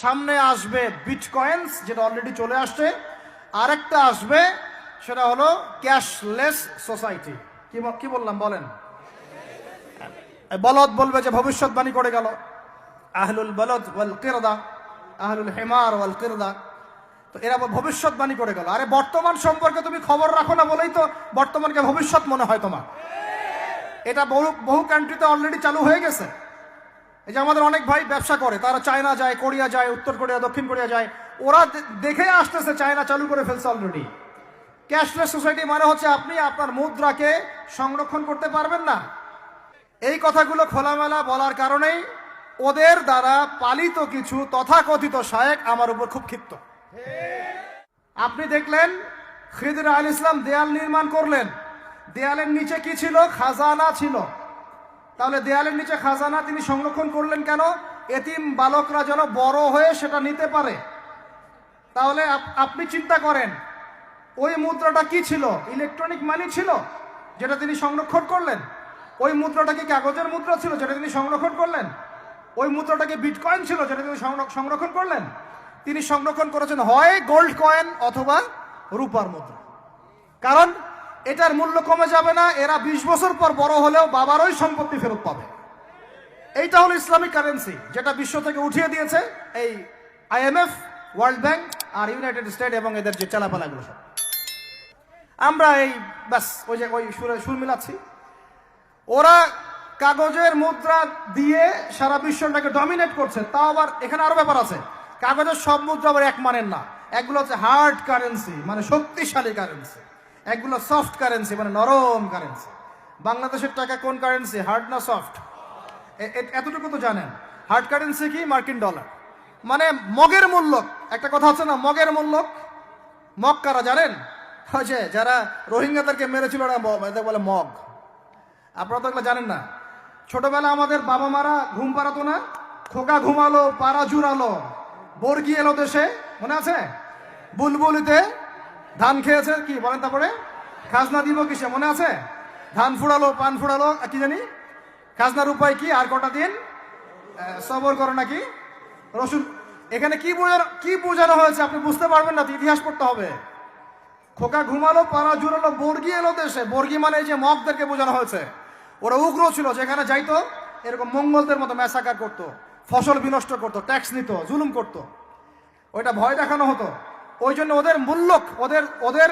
সামনে আসবে বিটকয়েন্স, যেটা অলরেডি চলে আসছে। আরেকটা আসবে, সেটা হলো ক্যাশলেস সোসাইটি। কি বললাম বলেন? বলদ বলবে যে ভবিষ্যৎবাণী করে গেল, আহলুল বলদ ওয়াল কিরদা, আহলুল হিমার ওয়াল কিরদা। তো এরা ভবিষ্যৎবাণী করে গেল। আরে বর্তমান সম্পর্কে তুমি খবর রাখো না বলেই তো বর্তমানকে ভবিষ্যৎ মনে হয় তোমার। এটা বহু কান্ট্রিতে অলরেডি চালু হয়ে গেছে। এই যে আমাদের অনেক ভাই ব্যবসা করে, তারা চায়না যায়, কোরিয়া যায়, উত্তর কোরিয়া, দক্ষিণ কোরিয়া যায়, ওরা দেখে আসতেছে চায়না চালু করে ফেলছে অলরেডি। ক্যাশলেস সোসাইটি মানে হচ্ছে আপনি আপনার মুদ্রাকে সংরক্ষণ করতে পারবেন না। এই কথাগুলো খোলামেলা বলার কারণেই ওদের দ্বারা পালিত কিছু তথাকথিত শায়েখ আমার উপর খুব ক্ষিপ্ত। আপনি দেখলেন খিদির আলাইহিস সালাম দেয়াল নির্মাণ করলেন, দেয়ালের নিচে কি ছিল? খাজানা ছিল। তাহলে দেয়ালের নিচে খাজানা তিনি সংরক্ষণ করলেন কেন? এতিম বালকরা যেন বড় হয়ে সেটা নিতে পারে। তাহলে আপনি চিন্তা করেন, ওই মুদ্রাটা কি ছিল? ইলেকট্রনিক মানি ছিল, যেটা তিনি সংরক্ষণ করলেন। ওই মুদ্রাটা কি কাগজের মুদ্রা ছিল, যেটা তিনি সংরক্ষণ করলেন? ওই মুদ্রাটা কি বিটকয়েন ছিল, যেটা তিনি সংরক্ষণ করলেন? তিনি সংরক্ষণ করেছেন হয় গোল্ড কয়েন অথবা রূপার মুদ্রা। কারণ এটার মূল্য কমে যাবে না, এরা 20 বছর পর বড় হলেও বাবারই সম্পত্তি ফেরত পাবে। এইটা হলো ইসলামিক কারেন্সি, যেটা বিশ্ব থেকে উঠিয়ে দিয়েছে এই IMF, ওয়ার্ল্ড ব্যাংক আর ইউনাইটেড স্টেট এবং এদের যে চালাপালাগুলো সব। আমরা এই ব্যাস ওই সুর মিলাচ্ছি। ওরা কাগজের মুদ্রা দিয়ে সারা বিশ্বটাকে ডমিনেট করছে। তাও আবার এখানে আরো ব্যাপার আছে, কাগজের সব মুদ্রা আবার এক মানের না। একগুলো হচ্ছে হার্ড কারেন্সি, মানে শক্তিশালী কারেন্সি। একগুলো সফট কারেন্সি, মানে নরম কারেন্সি। বাংলাদেশের টাকা কোন কারেন্সি, হার্ড না সফট? এতটুকু তো জানেন। হার্ড কারেন্সি কি? মার্কিন ডলার, মানে মগের মূল্য। একটা কথা আছে না, মগের মূল্য। মগ কারা জানেন? হয়েছে যারা রোহিঙ্গাদেরকে মেরেছিল, এদের বলে মগ। আপনারা তো এগুলো জানেন না। ছোটবেলা আমাদের বাবা মারা ঘুম পাড়াতো না, খোকা ঘুমালো পাড়া জুড়ালো, বর্গি এলো দেশে, মনে আছে? বুলবুলিতে ধান খেয়েছে, কি বলেন? তারপরে খাজনা দিব কিসে, মনে আছে? ধান ফুড়ালো, পান ফুড়ালো, কি জানি খাজনার উপায় কি, আর কটা দিন সবর করো নাকি রসুন। এখানে কি বোঝানো হয়েছে আপনি বুঝতে পারবেন না, ইতিহাস পড়তে হবে। খোকা ঘুমালো পাড়া জুড়ালো, বর্গি এলো দেশে। বর্গি মানে এই যে মগদেরকে বোঝানো হয়েছে। ওরা উগ্র ছিল, যেখানে যাইতো এরকম মঙ্গলদের মতো ম্যাসাকার করতো, ফসল বিনষ্ট করতো, ট্যাক্স নিত, জুলুম করতো। ওইটা ভয় দেখানো হতো। ওই জন্য ওদের মূল্য, ওদের